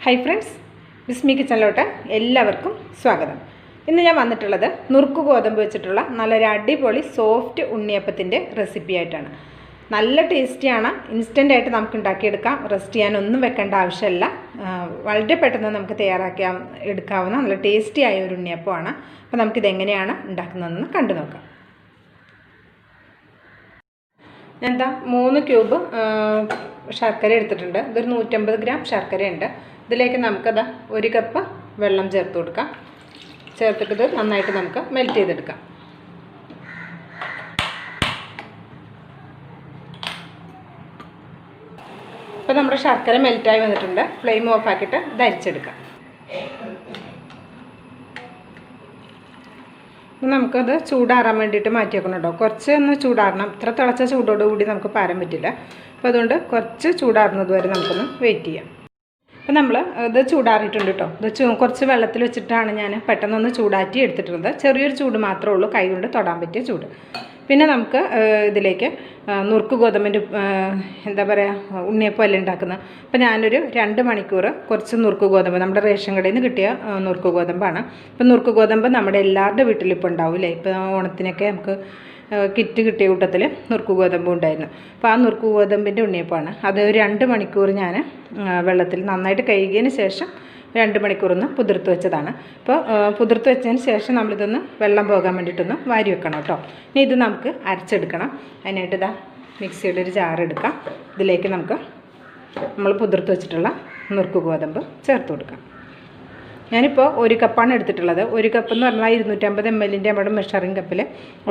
Hi friends, Bismi കിച്ചണിലോട്ട് എല്ലാവർക്കും സ്വാഗതം. ഇന്ന് ഞാൻ വന്നിട്ടുള്ളത് നുറുക്ക് ഗോതമ്പ് വെച്ചിട്ടുള്ള നല്ലൊരു അടിപൊളി സോഫ്റ്റ് ഉണ്ണിയപ്പത്തിൻ്റെ റെസിപ്പി ആയിട്ടാണ്. നല്ല ടേസ്റ്റിയാണ്. ഇൻസ്റ്റൻ്റ് ആയിട്ട് നമുക്ക് ഉണ്ടാക്കിയെടുക്കാം. റെസ്റ്റ് ചെയ്യാനൊന്നും വെക്കേണ്ട ആവശ്യമില്ല. വളരെ പെട്ടെന്ന് നമുക്ക് എടുക്കാവുന്ന നല്ല ടേസ്റ്റി ആയ ഒരു ഉണ്ണിയപ്പമാണ്. അപ്പോൾ നമുക്കിതെങ്ങനെയാണ് ഉണ്ടാക്കുന്നതെന്ന് കണ്ടു നോക്കാം. ഞാൻ 3 ക്യൂബ് ശർക്കര എടുത്തിട്ടുണ്ട്. ഇതൊരു 150 ഗ്രാം ശർക്കരയുണ്ട്. ഇതിലേക്ക് നമുക്കത് 1 കപ്പ് വെള്ളം ചേർത്ത് കൊടുക്കാം. ചേർത്തിട്ട് നന്നായിട്ട് നമുക്ക് മെൽറ്റ് ചെയ്തെടുക്കാം. ഇപ്പോൾ നമ്മുടെ ശർക്കര മെൽറ്റായി വന്നിട്ടുണ്ട്. ഫ്ലെയിം ഓഫ് ആക്കിയിട്ട് ഇത് അരിച്ചെടുക്കാം. നമുക്കത് ചൂടാറാൻ വേണ്ടിയിട്ട് മാറ്റി വെക്കണം കേട്ടോ. കുറച്ച് ഒന്ന് ചൂടാറണം. ഇത്ര തിളച്ച ചൂടോടുകൂടി നമുക്ക് പാരാൻ പറ്റില്ല. അപ്പോൾ അതുകൊണ്ട് കുറച്ച് ചൂടാറുന്നത് വരെ നമുക്കൊന്ന് വെയിറ്റ് ചെയ്യാം. അപ്പോൾ നമ്മൾ ഇത് ചൂടാറിയിട്ടുണ്ട് കേട്ടോ. ഇത് കുറച്ച് വെള്ളത്തിൽ വെച്ചിട്ടാണ് ഞാൻ പെട്ടെന്നൊന്ന് ചൂടാറ്റി എടുത്തിട്ടുള്ളത്. ചെറിയൊരു ചൂട് മാത്രമേ ഉള്ളൂ, കൈ കൊണ്ട് തൊടാൻ പറ്റിയ ചൂട്. പിന്നെ നമുക്ക് ഇതിലേക്ക് നുറുക്ക് ഗോതമ്പിൻ്റെ എന്താ പറയുക, ഉണ്ണിയപ്പം ഉണ്ടാക്കുന്നത്. അപ്പോൾ ഞാനൊരു 2 മണിക്കൂർ കുറച്ച് നുറുക്ക് ഗോതമ്പ്, നമ്മുടെ റേഷൻ കടയിൽ നിന്ന് കിട്ടിയ നുറുക്ക് ഗോതമ്പാണ്. അപ്പോൾ നുറുക്ക് ഗോതമ്പ് നമ്മുടെ എല്ലാവരുടെ വീട്ടിലും ഇപ്പോൾ ഉണ്ടാവില്ലേ. ഇപ്പോൾ ഓണത്തിനൊക്കെ നമുക്ക് കിറ്റ് കിട്ടിയ കൂട്ടത്തിൽ നുറുക്ക് ഗോതമ്പ് ഉണ്ടായിരുന്നു. അപ്പോൾ ആ നുറുക്ക് ഗോതമ്പിൻ്റെ ഉണ്ണിയപ്പമാണ്. അത് ഒരു 2 മണിക്കൂർ ഞാൻ വെള്ളത്തിൽ നന്നായിട്ട് കഴുകിയതിന് ശേഷം 2 മണിക്കൂറൊന്ന് കുതിർത്ത് വെച്ചതാണ്. അപ്പോൾ കുതിർത്ത് വെച്ചതിന് ശേഷം നമ്മളിതൊന്ന് വെള്ളം പോകാൻ വേണ്ടിയിട്ടൊന്ന് വാരി വെക്കണം കേട്ടോ. ഇനി ഇത് നമുക്ക് അരച്ചെടുക്കണം. അതിനായിട്ട് ഇതാ മിക്സിയുടെ ഒരു ജാർ എടുക്കാം. ഇതിലേക്ക് നമുക്ക് നമ്മൾ കുതിർത്ത് വെച്ചിട്ടുള്ള നുറുക്ക് ഗോതമ്പ് ചേർത്ത് കൊടുക്കാം. ഞാനിപ്പോൾ 1 കപ്പാണ് എടുത്തിട്ടുള്ളത്. 1 കപ്പ് എന്ന് പറഞ്ഞാൽ 250 ml നമ്മുടെ മെഷറിംഗ് കപ്പിൽ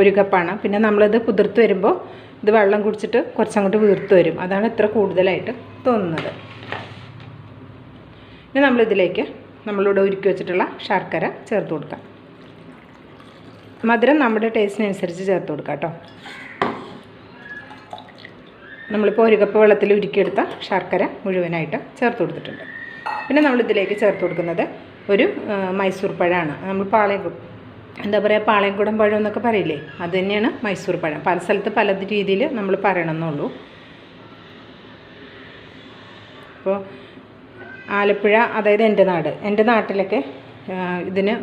1 കപ്പാണ്. പിന്നെ നമ്മളിത് കുതിർത്ത് വരുമ്പോൾ ഇത് വെള്ളം കുടിച്ചിട്ട് കുറച്ചങ്ങോട്ട് വീർത്ത് വരും. അതാണ് ഇത്ര കൂടുതലായിട്ട് തോന്നുന്നത്. ഇനി നമ്മളിതിലേക്ക് നമ്മളിവിടെ ഉരുക്കി വെച്ചിട്ടുള്ള ശർക്കര ചേർത്ത് കൊടുക്കാം. മധുരം നമ്മുടെ ടേസ്റ്റിനനുസരിച്ച് ചേർത്ത് കൊടുക്കാം കേട്ടോ. നമ്മളിപ്പോൾ 1 കപ്പ് വെള്ളത്തിൽ ഉരുക്കിയെടുത്ത ശർക്കര മുഴുവനായിട്ട് ചേർത്ത് കൊടുത്തിട്ടുണ്ട്. പിന്നെ നമ്മളിതിലേക്ക് ചേർത്ത് കൊടുക്കുന്നത് ഒരു മൈസൂർ പഴമാണ്. നമ്മൾ എന്താ പറയുക, പാളയംകുടം പഴം എന്നൊക്കെ പറയില്ലേ, അത് തന്നെയാണ് മൈസൂർ പഴം. പല സ്ഥലത്ത് പല രീതിയിൽ നമ്മൾ പറയണമെന്നുള്ളൂ. അപ്പോൾ ആലപ്പുഴ, അതായത് എൻ്റെ നാട്ടിലൊക്കെ ഇതിന്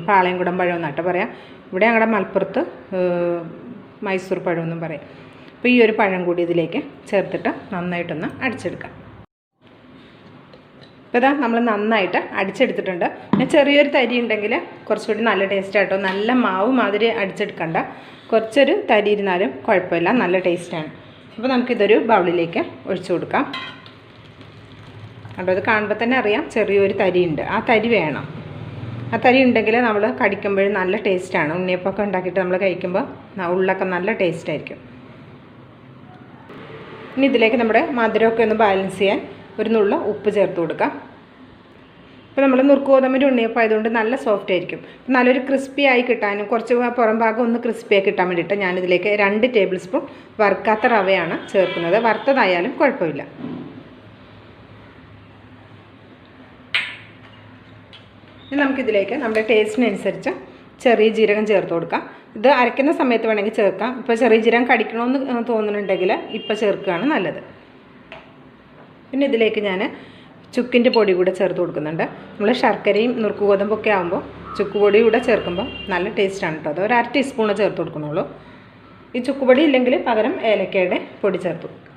പാളയംകുടം പഴം എന്നാട്ടോ പറയാം. ഇവിടെ ഞങ്ങളുടെ മലപ്പുറത്ത് മൈസൂർ പഴം എന്നും പറയും. അപ്പോൾ ഈ ഒരു പഴം കൂടി ഇതിലേക്ക് ചേർത്തിട്ട് നന്നായിട്ടൊന്ന് അടിച്ചെടുക്കാം. അപ്പോൾ ഇതാ നമ്മൾ നന്നായിട്ട് അടിച്ചെടുത്തിട്ടുണ്ട്. പിന്നെ ചെറിയൊരു തരി ഉണ്ടെങ്കിൽ കുറച്ചുകൂടി നല്ല ടേസ്റ്റ് ആട്ടോ. നല്ല മാവ് മാതിരി അടിച്ചെടുക്കണ്ട, കുറച്ചൊരു തരി ഇരുന്നാലും കുഴപ്പമില്ല, നല്ല ടേസ്റ്റാണ്. അപ്പോൾ നമുക്കിതൊരു ബൗളിലേക്ക് ഒഴിച്ചു കൊടുക്കാം. കണ്ടോ, ഇത് കാണുമ്പോൾ തന്നെ അറിയാം ചെറിയൊരു തരി ഉണ്ട്. ആ തരി വേണം. ആ തരി ഉണ്ടെങ്കിൽ നമ്മൾ കടിക്കുമ്പോഴും നല്ല ടേസ്റ്റാണ്. ഉണ്ണിയപ്പമൊക്കെ ഉണ്ടാക്കിയിട്ട് നമ്മൾ കഴിക്കുമ്പോൾ ഉള്ളൊക്കെ നല്ല ടേസ്റ്റായിരിക്കും. ഇനി ഇതിലേക്ക് നമ്മുടെ മധുരമൊക്കെ ഒന്ന് ബാലൻസ് ചെയ്യാൻ ഒരു നുള്ള ഉപ്പ് ചേർത്ത് കൊടുക്കാം. ഇപ്പോൾ നമ്മൾ നുറുക്ക് ഗോതമ്പിൻ്റെ ഉണ്ണിയപ്പം ആയതുകൊണ്ട് നല്ല സോഫ്റ്റ് ആയിരിക്കും. നല്ലൊരു ക്രിസ്പി ആയി കിട്ടാനും കുറച്ച് പുറം ഭാഗം ഒന്ന് ക്രിസ്പി ആയി കിട്ടാൻ വേണ്ടിയിട്ട് ഞാനിതിലേക്ക് 2 ടേബിൾ സ്പൂൺ വറുക്കാത്ത റവയാണ് ചേർക്കുന്നത്. വറുത്തതായാലും കുഴപ്പമില്ല. ഇനി നമുക്കിതിലേക്ക് നമ്മുടെ ടേസ്റ്റിനനുസരിച്ച് ചെറിയ ജീരകം ചേർത്ത് കൊടുക്കാം. ഇത് അരയ്ക്കുന്ന സമയത്ത് വേണമെങ്കിൽ ചേർക്കാം. ഇപ്പോൾ ചെറിയ ജീരകം കടിക്കണമെന്ന് തോന്നുന്നുണ്ടെങ്കിൽ ഇപ്പോൾ ചേർക്കുകയാണ് നല്ലത്. പിന്നെ ഇതിലേക്ക് ഞാൻ ചുക്കിൻ്റെ പൊടി കൂടെ ചേർത്ത് കൊടുക്കുന്നുണ്ട്. നമ്മൾ ശർക്കരയും നുറുക്ക് ഗോതമ്പൊക്കെ ആകുമ്പോൾ ചുക്ക് പൊടി കൂടെ ചേർക്കുമ്പോൾ നല്ല ടേസ്റ്റാണ് കേട്ടോ. അത് ഒരു 1/2 ടീസ്പൂണ് ചേർത്ത് കൊടുക്കണുള്ളൂ. ഈ ചുക്ക് പൊടി ഇല്ലെങ്കിൽ പകരം ഏലക്കയുടെ പൊടി ചേർത്ത് കൊടുക്കും.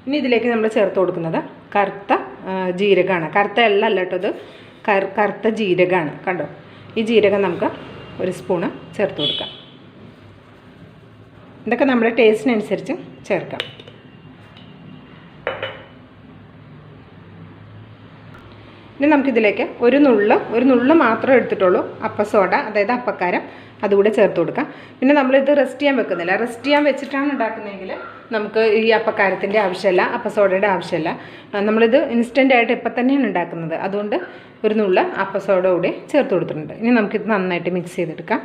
ഇനി ഇതിലേക്ക് നമ്മൾ ചേർത്ത് കൊടുക്കുന്നത് കറുത്ത ജീരകമാണ്. കറുത്ത എള്ള അല്ല കേട്ടോ, ഇത് കറുത്ത ജീരകമാണ്. കണ്ടോ, ഈ ജീരകം നമുക്ക് 1 സ്പൂണ് ചേർത്ത് കൊടുക്കാം. ഇതൊക്കെ നമ്മുടെ ടേസ്റ്റിനനുസരിച്ച് ചേർക്കാം. ഇനി നമുക്കിതിലേക്ക് ഒരു നുള്ള് മാത്രമേ എടുത്തിട്ടുള്ളൂ അപ്പസോഡ, അതായത് അപ്പക്കാരം, അതുകൂടെ ചേർത്ത് കൊടുക്കാം. പിന്നെ നമ്മളിത് റെസ്റ്റ് ചെയ്യാൻ വെക്കുന്നില്ല. റെസ്റ്റ് ചെയ്യാൻ വെച്ചിട്ടാണ് ഉണ്ടാക്കുന്നതെങ്കിൽ നമുക്ക് ഈ അപ്പക്കാരത്തിൻ്റെ ആവശ്യമില്ല, അപ്പസോഡയുടെ ആവശ്യമില്ല. നമ്മളിത് ഇൻസ്റ്റൻ്റായിട്ട് ഇപ്പം തന്നെയാണ് ഉണ്ടാക്കുന്നത്. അതുകൊണ്ട് ഒരു നുള്ള അപ്പസോഡ കൂടെ ചേർത്ത് കൊടുത്തിട്ടുണ്ട്. ഇനി നമുക്കിത് നന്നായിട്ട് മിക്സ് ചെയ്തെടുക്കാം.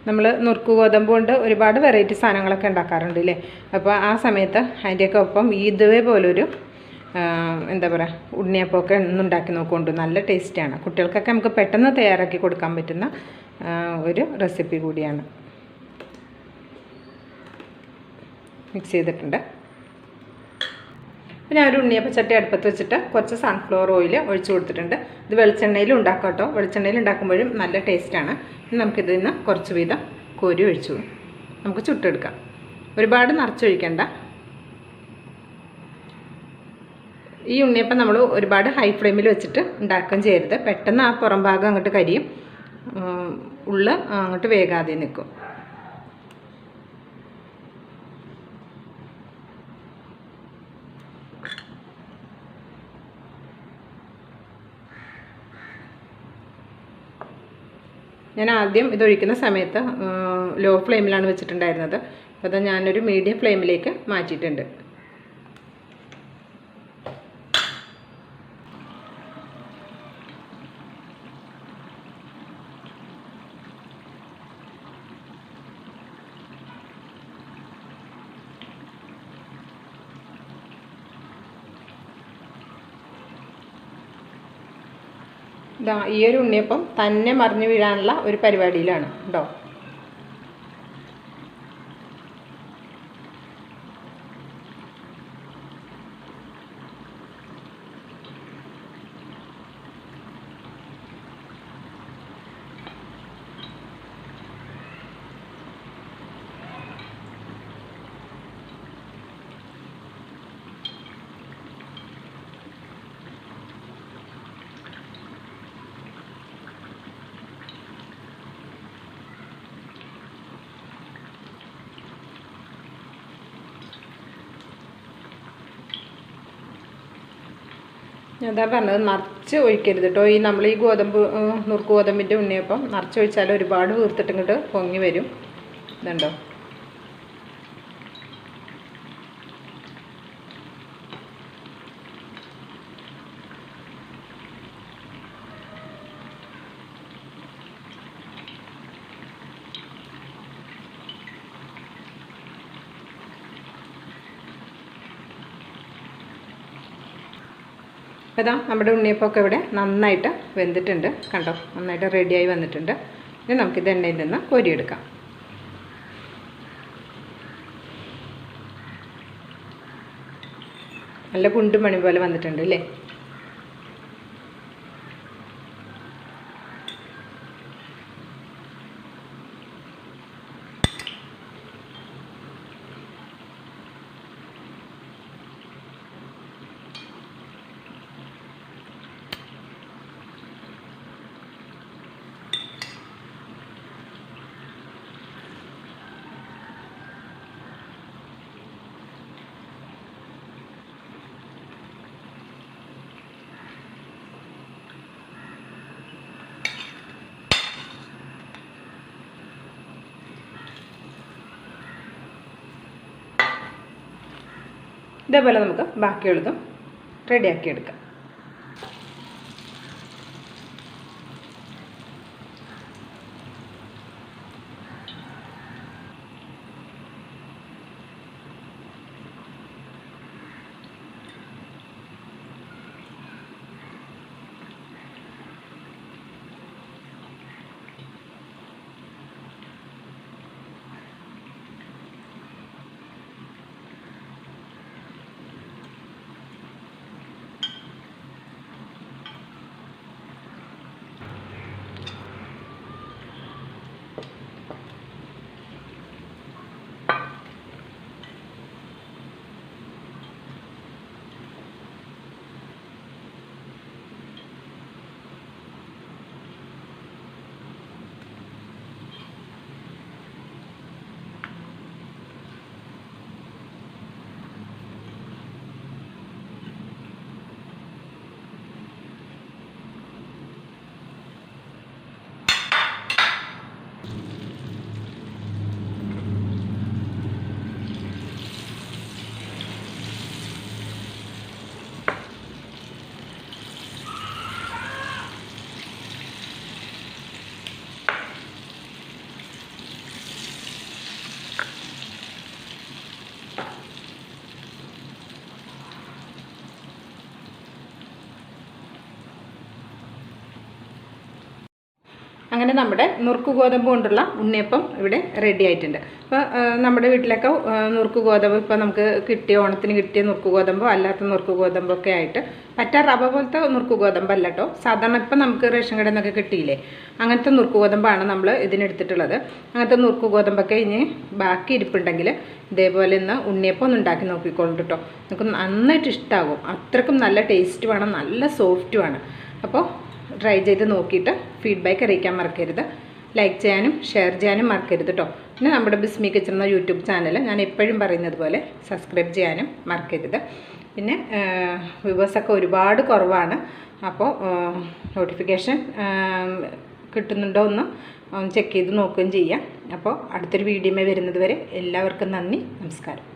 നമ്മൾ നുറുക്ക് ഗോതമ്പ് കൊണ്ട് ഒരുപാട് വെറൈറ്റി സാധനങ്ങളൊക്കെ ഉണ്ടാക്കാറുണ്ട് അല്ലേ. അപ്പോൾ ആ സമയത്ത് അതിൻ്റെയൊക്കെ ഒപ്പം ഇതേപോലൊരു എന്താ പറയുക ഉണ്ണിയപ്പമൊക്കെ ഉണ്ടാക്കി നോക്കുന്നുണ്ട്. നല്ല ടേസ്റ്റാണ്. കുട്ടികൾക്കൊക്കെ നമുക്ക് പെട്ടെന്ന് തയ്യാറാക്കി കൊടുക്കാൻ പറ്റുന്ന ഒരു റെസിപ്പി കൂടിയാണ്. മിക്സ് ചെയ്തിട്ടുണ്ട്. അപ്പോൾ ഞാനൊരു ഉണ്ണിയപ്പച്ചട്ടി അടുപ്പത്ത് വെച്ചിട്ട് കുറച്ച് സൺഫ്ലവർ ഓയിൽ ഒഴിച്ചു കൊടുത്തിട്ടുണ്ട്. ഇത് വെളിച്ചെണ്ണയിൽ ഉണ്ടാക്കാം കേട്ടോ. വെളിച്ചെണ്ണയിൽ ഉണ്ടാക്കുമ്പോഴും നല്ല ടേസ്റ്റാണ്. നമുക്കിതിൽ നിന്ന് കുറച്ച് വീതം കോരി ഒഴിച്ചു നമുക്ക് ചുട്ടെടുക്കാം. ഒരുപാട് നിറച്ചൊഴിക്കണ്ട. ഈ ഉണ്ണിയപ്പം നമ്മൾ ഒരുപാട് ഹൈ ഫ്ലെയിമിൽ വെച്ചിട്ട് ഉണ്ടാക്കുകയും ചെയ്യരുത്. പെട്ടെന്ന് ആ പുറം ഭാഗം അങ്ങോട്ട് കരിയും, ഉള്ളിൽ അങ്ങോട്ട് വേകാതെ നിൽക്കും. ഞാൻ ആദ്യം ഇതൊഴിക്കുന്ന സമയത്ത് ലോ ഫ്ലെയിമിലാണ് വെച്ചിട്ടുണ്ടായിരുന്നത്. അപ്പോൾ അത് ഞാനൊരു മീഡിയം ഫ്ലെയിമിലേക്ക് മാറ്റിയിട്ടുണ്ട്. ഈ ഒരു ഉണ്ണിയപ്പം തന്നെ മറിഞ്ഞു വീഴാനുള്ള ഒരു പരിപാടിയിലാണ് കേട്ടോ. അതാ പറഞ്ഞത്, നിറച്ച് ഒഴിക്കരുത് കേട്ടോ. നമ്മൾ ഈ നുറുക്ക് ഗോതമ്പിൻ്റെ ഉണ്ണിയപ്പം നിറച്ചൊഴിച്ചാൽ ഒരുപാട് വീർത്തിട്ട് ഇങ്ങോട്ട് പൊങ്ങി വരും. ഇതുണ്ടോ? അപ്പോൾ ഇതാ നമ്മുടെ ഉണ്ണിയപ്പമൊക്കെ ഇവിടെ നന്നായിട്ട് വെന്തിട്ടുണ്ട്. കണ്ടോ, നന്നായിട്ട് റെഡിയായി വന്നിട്ടുണ്ട്. ഇനി നമുക്കിത് എണ്ണയിൽ നിന്ന് കോരിയെടുക്കാം. നല്ല കുണ്ടുമണി പോലെ വന്നിട്ടുണ്ട് അല്ലേ. ഇതേപോലെ നമുക്ക് ബാക്കിയുള്ളതും റെഡിയാക്കി എടുക്കാം. അങ്ങനെ നമ്മുടെ നുറുക്ക് ഗോതമ്പ് കൊണ്ടുള്ള ഉണ്ണിയപ്പം ഇവിടെ റെഡി ആയിട്ടുണ്ട്. അപ്പോൾ നമ്മുടെ വീട്ടിലൊക്കെ നുറുക്ക് ഗോതമ്പ് ഇപ്പോൾ നമുക്ക് കിട്ടിയ ഓണത്തിന് കിട്ടിയ നുറുക്ക് ഗോതമ്പോ അല്ലാത്ത നുറുക്ക് ഗോതമ്പൊക്കെ ആയിട്ട് റവ പോലത്തെ നുറുക്ക് ഗോതമ്പല്ല കേട്ടോ. സാധാരണ ഇപ്പം നമുക്ക് റേഷൻ കടയിൽ നിന്നൊക്കെ കിട്ടിയില്ലേ, അങ്ങനത്തെ നുറുക്ക് ഗോതമ്പാണ് നമ്മൾ ഇതിനെടുത്തിട്ടുള്ളത്. അങ്ങനത്തെ നുറുക്ക് ഗോതമ്പൊക്കെ ഇനി ബാക്കി ഇരിപ്പുണ്ടെങ്കിൽ ഇതേപോലെ ഒന്ന് ഉണ്ണിയപ്പം ഒന്ന് ഉണ്ടാക്കി നോക്കിക്കോളൂ കേട്ടോ. നമുക്ക് നന്നായിട്ട് ഇഷ്ടമാകും. അത്രക്കും നല്ല ടേസ്റ്റുമാണ്, നല്ല സോഫ്റ്റുമാണ്. അപ്പോൾ ട്രൈ ചെയ്ത് നോക്കിയിട്ട് ഫീഡ്ബാക്ക് അറിയിക്കാൻ മറക്കരുത്. ലൈക്ക് ചെയ്യാനും ഷെയർ ചെയ്യാനും മറക്കരുത് കേട്ടോ. പിന്നെ നമ്മുടെ ബിസ്മി കിച്ചൺ എന്ന യൂട്യൂബ് ചാനൽ ഞാൻ എപ്പോഴും പറയുന്നത് പോലെ സബ്സ്ക്രൈബ് ചെയ്യാനും മറക്കരുത്. പിന്നെ വ്യൂവേഴ്സൊക്കെ ഒരുപാട് കുറവാണ്. അപ്പോൾ നോട്ടിഫിക്കേഷൻ കിട്ടുന്നുണ്ടോ എന്ന് ചെക്ക് ചെയ്ത് നോക്കുകയും ചെയ്യാം. അപ്പോൾ അടുത്തൊരു വീഡിയോയിൽ വരുന്നത് വരെ എല്ലാവർക്കും നന്ദി, നമസ്കാരം.